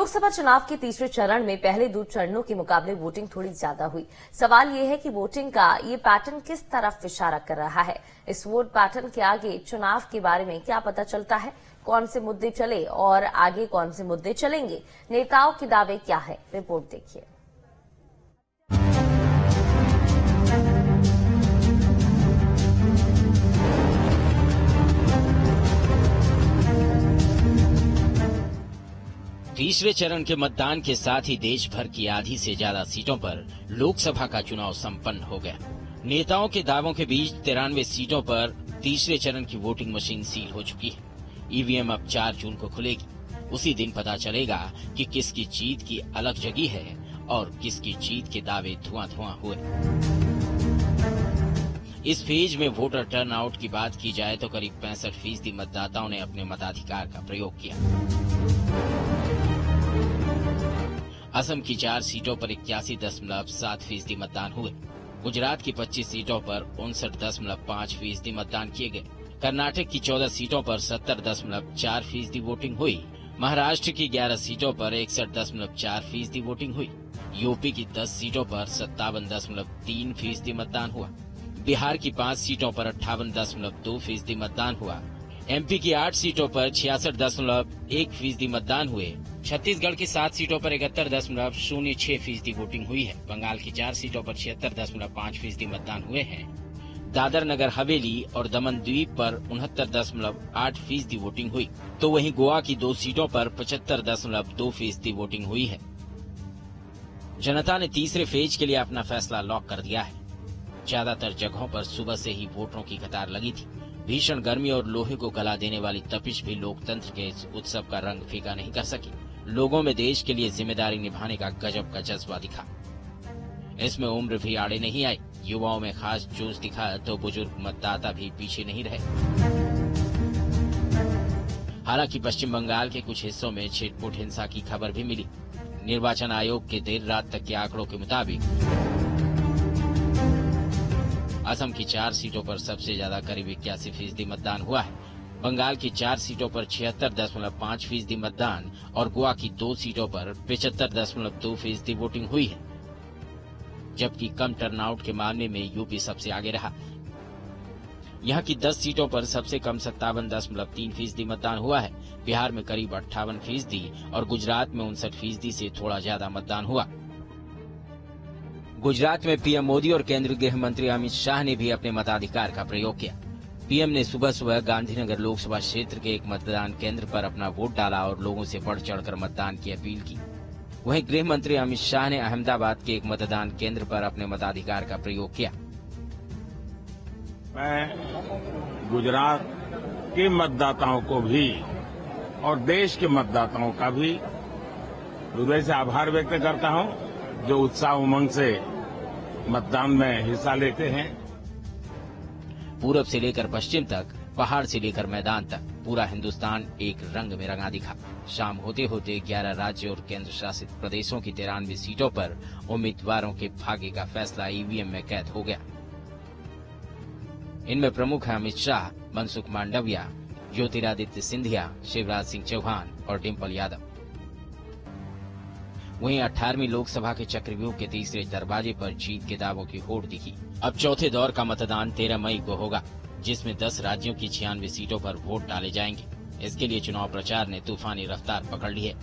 लोकसभा चुनाव के तीसरे चरण में पहले 2 चरणों के मुकाबले वोटिंग थोड़ी ज्यादा हुई। सवाल ये है कि वोटिंग का ये पैटर्न किस तरफ इशारा कर रहा है। इस वोट पैटर्न के आगे चुनाव के बारे में क्या पता चलता है, कौन से मुद्दे चले और आगे कौन से मुद्दे चलेंगे, नेताओं के दावे क्या है, रिपोर्ट देखिए। तीसरे चरण के मतदान के साथ ही देश भर की आधी से ज्यादा सीटों पर लोकसभा का चुनाव संपन्न हो गया। नेताओं के दावों के बीच 93 सीटों पर तीसरे चरण की वोटिंग मशीन सील हो चुकी है। ईवीएम अब 4 जून को खुलेगी। उसी दिन पता चलेगा कि किसकी जीत की अलग जगी है और किसकी जीत के दावे धुआं हुए। इस फेज में वोटर टर्नआउट की बात की जाए तो करीब 65% मतदाताओं ने अपने मताधिकार का प्रयोग किया। असम की 4 सीटों पर 81.7% मतदान हुए। गुजरात की 25 सीटों पर 59.5% मतदान किए गए। कर्नाटक की 14 सीटों पर 70.4% वोटिंग हुई। महाराष्ट्र की 11 सीटों पर 61.4% वोटिंग हुई। यूपी की 10 सीटों पर 57.3% मतदान हुआ। बिहार की 5 सीटों पर 58.2% मतदान हुआ। एमपी की 8 सीटों पर 66.1% मतदान हुए। छत्तीसगढ़ की 7 सीटों पर 71.06% वोटिंग हुई है। बंगाल की 4 सीटों पर 76.5% मतदान हुए हैं। दादर नगर हवेली और दमन द्वीप पर 69.8% वोटिंग हुई, तो वहीं गोवा की 2 सीटों पर 75.2% वोटिंग हुई है। जनता ने तीसरे फेज के लिए अपना फैसला लॉक कर दिया है। ज्यादातर जगहों पर सुबह से ही वोटरों की कतार लगी थी। भीषण गर्मी और लोहे को गला देने वाली तपिश भी लोकतंत्र के इस उत्सव का रंग फीका नहीं कर सकी। लोगों में देश के लिए जिम्मेदारी निभाने का गजब का जज्बा दिखा। इसमें उम्र भी आड़े नहीं आई। युवाओं में खास जोश दिखा तो बुजुर्ग मतदाता भी पीछे नहीं रहे। हालांकि पश्चिम बंगाल के कुछ हिस्सों में छिटपुट हिंसा की खबर भी मिली। निर्वाचन आयोग के देर रात तक के आंकड़ों के मुताबिक असम की 4 सीटों पर सबसे ज्यादा करीब 81% मतदान हुआ है। बंगाल की 4 सीटों पर 76.5% मतदान और गोवा की 2 सीटों पर 75.2% वोटिंग हुई है। जबकि कम टर्नआउट के मामले में यूपी सबसे आगे रहा। यहां की 10 सीटों पर सबसे कम 57.3% मतदान हुआ है। बिहार में करीब 58% और गुजरात में 59% से थोड़ा ज्यादा मतदान हुआ। गुजरात में पीएम मोदी और केंद्रीय गृह मंत्री अमित शाह ने भी अपने मताधिकार का प्रयोग किया। पीएम ने सुबह सुबह गांधीनगर लोकसभा क्षेत्र के एक मतदान केंद्र पर अपना वोट डाला और लोगों से बढ़ चढ़कर मतदान की अपील की। वहीं गृह मंत्री अमित शाह ने अहमदाबाद के एक मतदान केंद्र पर अपने मताधिकार का प्रयोग किया। मैं गुजरात के मतदाताओं को भी और देश के मतदाताओं का भी हृदय से आभार व्यक्त करता हूं, जो उत्साह उमंग से मतदान में हिस्सा लेते हैं। पूरब से लेकर पश्चिम तक, पहाड़ से लेकर मैदान तक पूरा हिंदुस्तान एक रंग में रंगा दिखा। शाम होते होते 11 राज्य और केंद्र शासित प्रदेशों की 93 सीटों पर उम्मीदवारों के भाग्य का फैसला ईवीएम में कैद हो गया। इनमें प्रमुख हैं अमित शाह, मनसुख मांडविया, ज्योतिरादित्य सिंधिया, शिवराज सिंह चौहान और डिम्पल यादव। वहीं 18वीं लोकसभा के चक्रव्यूह के तीसरे दरवाजे पर जीत के दावों की होड़ दिखी। अब चौथे दौर का मतदान 13 मई को होगा, जिसमें 10 राज्यों की 96 सीटों पर वोट डाले जाएंगे। इसके लिए चुनाव प्रचार ने तूफानी रफ्तार पकड़ ली है।